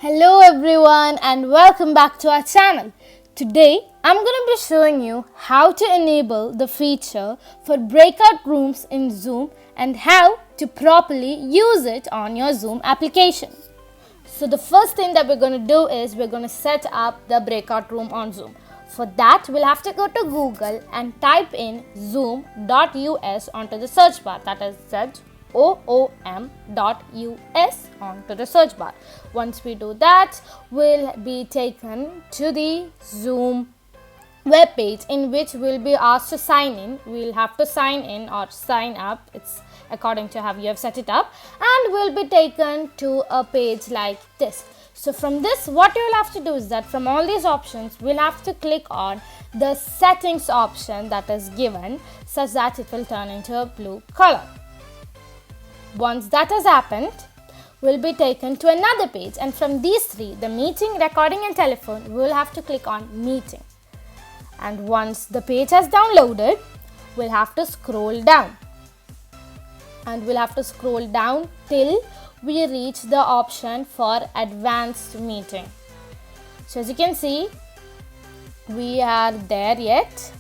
Hello everyone and welcome back to our channel. Today I'm going to be showing you how to enable the feature for breakout rooms in Zoom and how to properly use it on your Zoom application. So the first thing that we're going to do is we're going to set up the breakout room on Zoom. For that, we'll have to go to Google and type in zoom.us onto the search bar, that is zoom.us onto the search bar. Once we do that, we'll be taken to the Zoom web page in which we'll be asked to sign in. We'll have to sign in or sign up. It's according to how you have set it up, and we'll be taken to a page like this. So from this, what you'll have to do is that from all these options, we'll have to click on the settings option that is given such that it will turn into a blue color. Once that has happened, we'll be taken to another page, and from these three, the meeting, recording and telephone, we'll have to click on meeting. And once the page has downloaded, we'll have to scroll down. And we'll have to scroll down till we reach the option for advanced meeting. So as you can see, we are there yet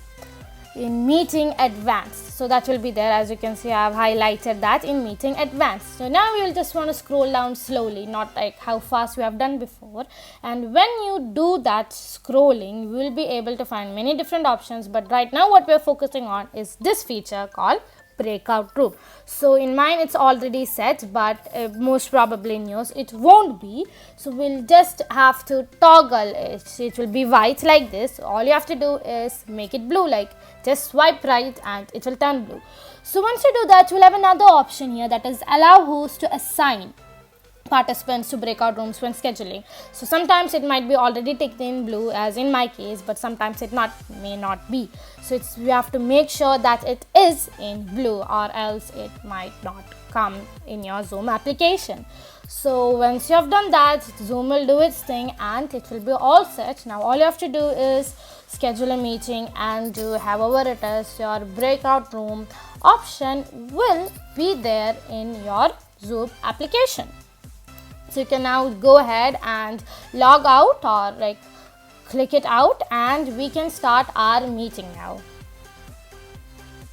in meeting advanced. So that will be there. As you can see, I have highlighted that in meeting advanced. So now we will just want to scroll down slowly, not like how fast we have done before. And when you do that scrolling, you will be able to find many different options. But right now what we are focusing on is this feature called breakout room. So in mine it's already set, but most probably in yours it won't be. So we'll just have to toggle it. It will be white like this. All you have to do is make it blue, like just swipe right and it will turn blue. So once you do that, you'll have another option here, that is allow host to assign participants to breakout rooms when scheduling. So sometimes it might be already ticked in blue, as in my case, but sometimes it may not be. So we have to make sure that it is in blue, or else it might not come in your Zoom application. So once you have done that, Zoom will do its thing and it will be all set. Now all you have to do is schedule a meeting, and however it is, your breakout room option will be there in your Zoom application. So you can now go ahead and log out or click it out, and we can start our meeting now.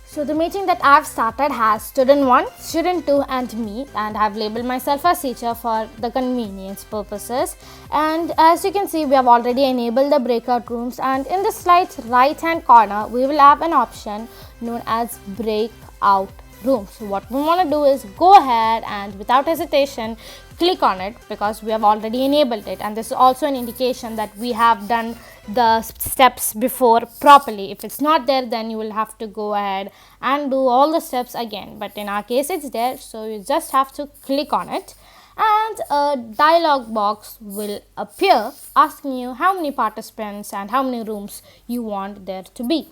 So the meeting that I've started has student 1, student 2 and me, and I've labeled myself as teacher for the convenience purposes. And as you can see, we have already enabled the breakout rooms, and in the slide's right hand corner we will have an option known as breakout room. So what we want to do is go ahead and without hesitation click on it, because we have already enabled it, and this is also an indication that we have done the steps before properly. If it's not there, then you will have to go ahead and do all the steps again, but in our case it's there, so you just have to click on it, and a dialog box will appear asking you how many participants and how many rooms you want there to be.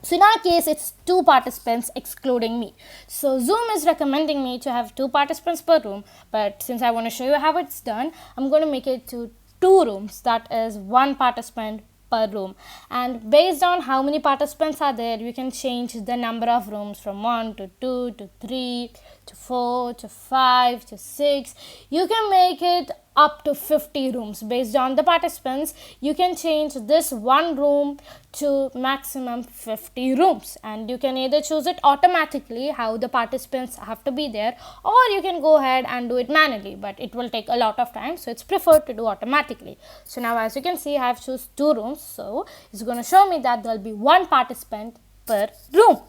So in our case, it's 2 participants excluding me. So Zoom is recommending me to have 2 participants per room, but since I want to show you how it's done, I'm going to make it to 2 rooms, that is 1 participant per room. And based on how many participants are there, you can change the number of rooms from 1 to 2 to 3 to 4 to 5 to 6. You can make it up to 50 rooms. Based on the participants, you can change this one room to maximum 50 rooms, and you can either choose it automatically, how the participants have to be there, or you can go ahead and do it manually, but it will take a lot of time, so it's preferred to do automatically. So now as you can see, I have choose 2 rooms, so it's going to show me that there will be 1 participant per room.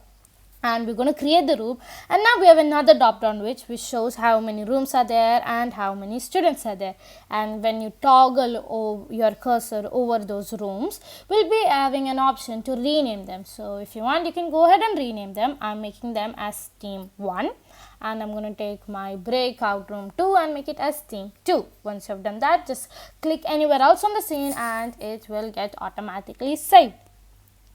And we're going to create the room, and now we have another drop down which shows how many rooms are there and how many students are there. And when you toggle your cursor over those rooms, we'll be having an option to rename them. So if you want, you can go ahead and rename them. I'm making them as team 1, and I'm going to take my breakout room 2 and make it as team 2. Once you've done that, just click anywhere else on the scene and it will get automatically saved.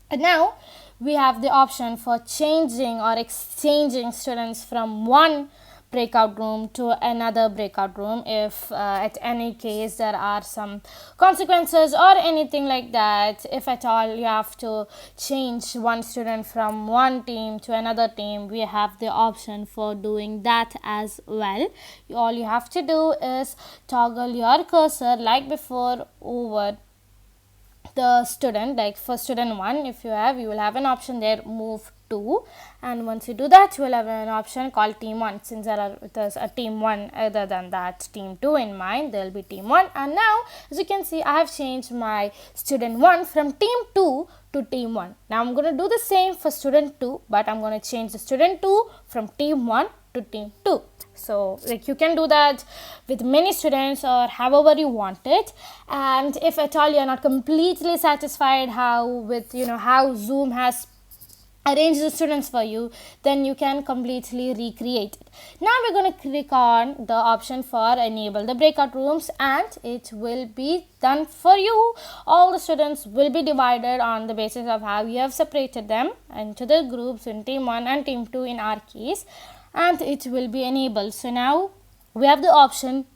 And now we have the option for changing or exchanging students from one breakout room to another breakout room if at any case there are some consequences or anything like that. If at all you have to change one student from one team to another team, we have the option for doing that as well. All you have to do is toggle your cursor like before over the student. Like for student 1, if you will have an option there, move to, and once you do that, you will have an option called team 1. Since there's a team 1 other than that team 2 in mind, there will be team 1. And now as you can see, I have changed my student 1 from team 2 to team 1. Now I'm going to do the same for student 2, but I'm going to change the student 2 from team 1 to team 2. So like you can do that with many students or however you want it. And if at all you are not completely satisfied how Zoom has arrange the students for you, then you can completely recreate it. Now we're going to click on the option for enable the breakout rooms, and it will be done for you. All the students will be divided on the basis of how you have separated them into the groups in team 1 and team 2 in our case, and it will be enabled. So now we have the option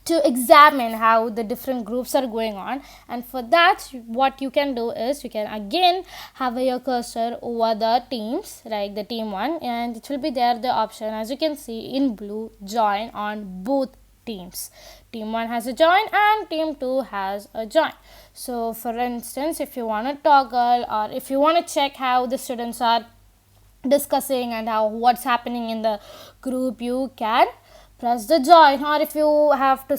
to examine how the different groups are going on, and for that what you can do is you can again have your cursor over the teams, like the team 1, and it will be there the option, as you can see in blue, join on both teams. Team 1 has a join and team 2 has a join. So for instance, if you want to toggle or if you want to check how the students are discussing and what's happening in the group, you can press the join, or if you have to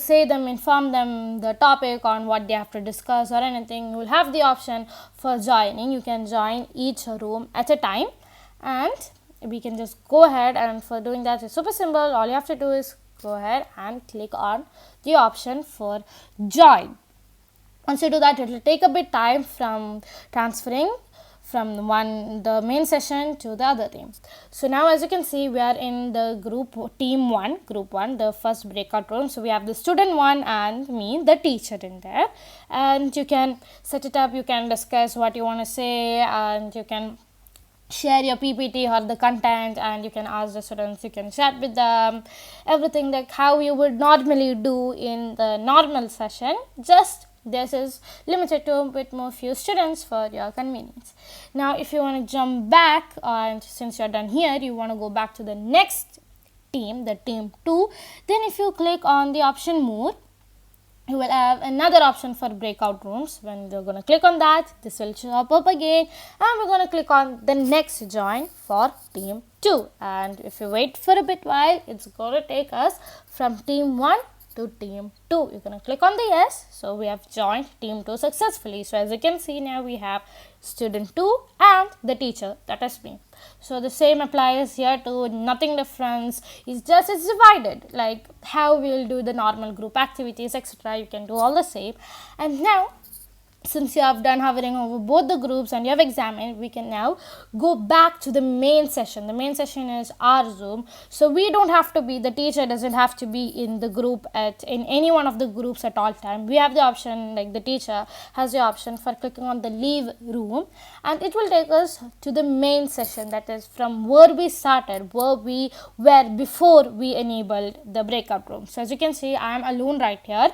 inform them the topic on what they have to discuss or anything, you will have the option for joining. You can join each room at a time, and we can just go ahead, and for doing that it's super simple. All you have to do is go ahead and click on the option for join. Once you do that, it will take a bit time from transferring from the main session to the other team. So now as you can see, we are in the group 1, the first breakout room. So we have the student 1 and me, the teacher, in there, and you can set it up, you can discuss what you want to say, and you can share your PPT or the content, and you can ask the students, you can chat with them, everything like how you would normally do in the normal session. Just this is limited to a bit more few students for your convenience. Now if you want to jump back, and since you're done here, you want to go back to the next team, the team 2, then if you click on the option more, you will have another option for breakout rooms. When you're going to click on that, this will show up again, and we're going to click on the next join for team 2, and if you wait for a bit while, it's going to take us from team 1 to team 2. You're going to click on the yes. So we have joined team 2 successfully. So as you can see, now we have student 2 and the teacher, that is me. So the same applies here too, nothing difference, it's divided, like how we will do the normal group activities, etc. You can do all the same. And now since you have done hovering over both the groups and you have examined, we can now go back to the main session. The main session is our Zoom. So we don't have to be, the teacher doesn't have to be in the group in any one of the groups at all time. We have the option, like the teacher has the option for clicking on the leave room, and it will take us to the main session, that is from where we started, where we were before we enabled the breakout room. So as you can see, I am alone right here,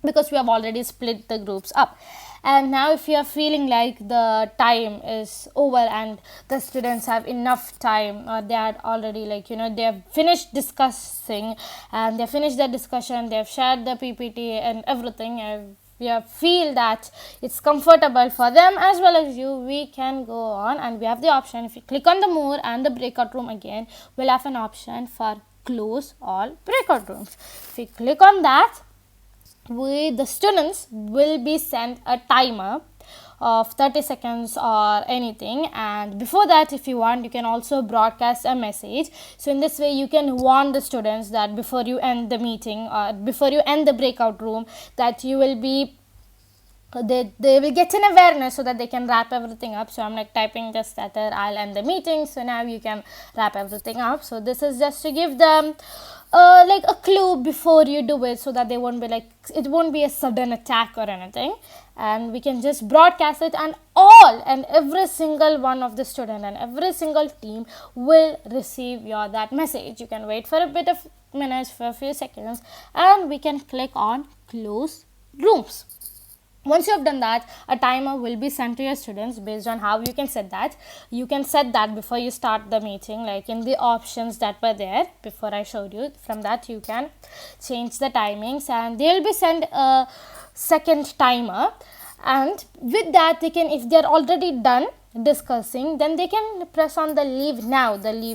because we have already split the groups up. And now if you are feeling like the time is over and the students have enough time, or they are already they have finished discussing and they have finished their discussion, they have shared the PPT and everything, and you feel that it's comfortable for them as well as you, we can go on, and we have the option, if you click on the more and the breakout room again, we'll have an option for close all breakout rooms. If you click on that, the students will be sent a timer of 30 seconds or anything, and before that, if you want, you can also broadcast a message. So in this way you can warn the students that before you end the meeting or before you end the breakout room, that you will be they will get an awareness so that they can wrap everything up. So I'm like typing just that I'll end the meeting, so now you can wrap everything up. So this is just to give them like a clue before you do it, so that they won't be like, it won't be a sudden attack or anything, and we can just broadcast it, and all and every single one of the student and every single team will receive your that message. You can wait for a bit of minutes, for a few seconds, and we can click on close rooms. Once you have done that, a timer will be sent to your students based on how you can set that. You can set that before you start the meeting, like in the options that were there before I showed you. From that you can change the timings, and they will be sent a second timer, and with that they can, if they are already done discussing, then they can press on the leave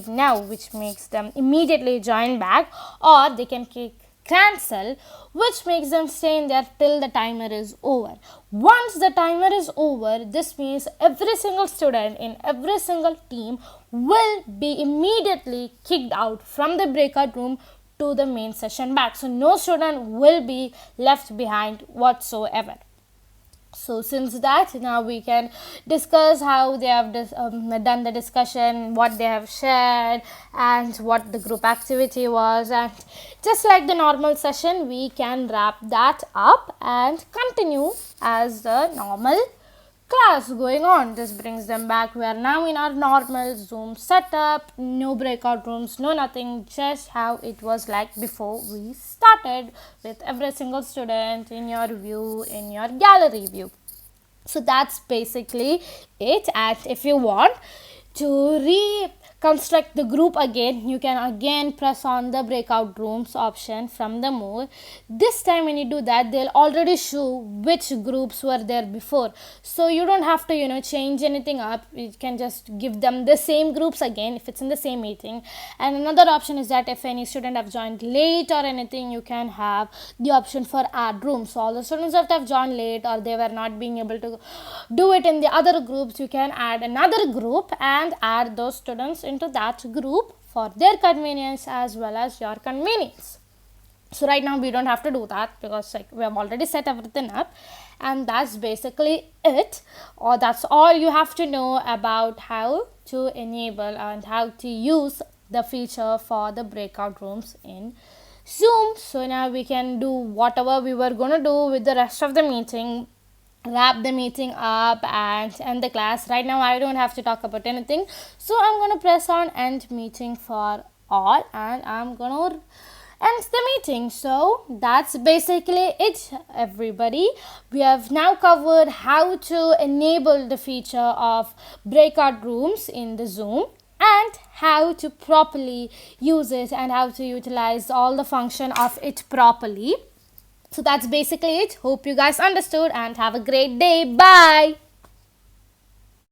now, which makes them immediately join back, or they can click cancel, which makes them stay in there till the timer is over. Once the timer is over, this means every single student in every single team will be immediately kicked out from the breakout room to the main session back. So no student will be left behind whatsoever. So since that, now we can discuss how they have done the discussion, what they have shared, and what the group activity was, and just like the normal session, we can wrap that up and continue as the normal class going on. This brings them back. We are now in our normal Zoom setup, no breakout rooms, no nothing, just how it was like before we started, with every single student in your view, in your gallery view. So that's basically it. And if you want to reconstruct the group again, you can again press on the breakout rooms option from the more. This time when you do that, they'll already show which groups were there before, so you don't have to change anything up. You can just give them the same groups again if it's in the same meeting. And another option is that if any student have joined late or anything, you can have the option for add rooms. So all the students that have joined late, or they were not being able to do it in the other groups, you can add another group and add those students into that group for their convenience as well as your convenience. So right now we don't have to do that, because like we have already set everything up, and that's basically it, or that's all you have to know about how to enable and how to use the feature for the breakout rooms in Zoom. So now we can do whatever we were going to do with the rest of the meeting, wrap the meeting up and end the class. Right now I don't have to talk about anything, so I'm going to press on end meeting for all, and I'm going to end the meeting. So that's basically it, everybody. We have now covered how to enable the feature of breakout rooms in the Zoom, and how to properly use it, and how to utilize all the function of it properly. So that's basically it. Hope you guys understood, and have a great day. Bye.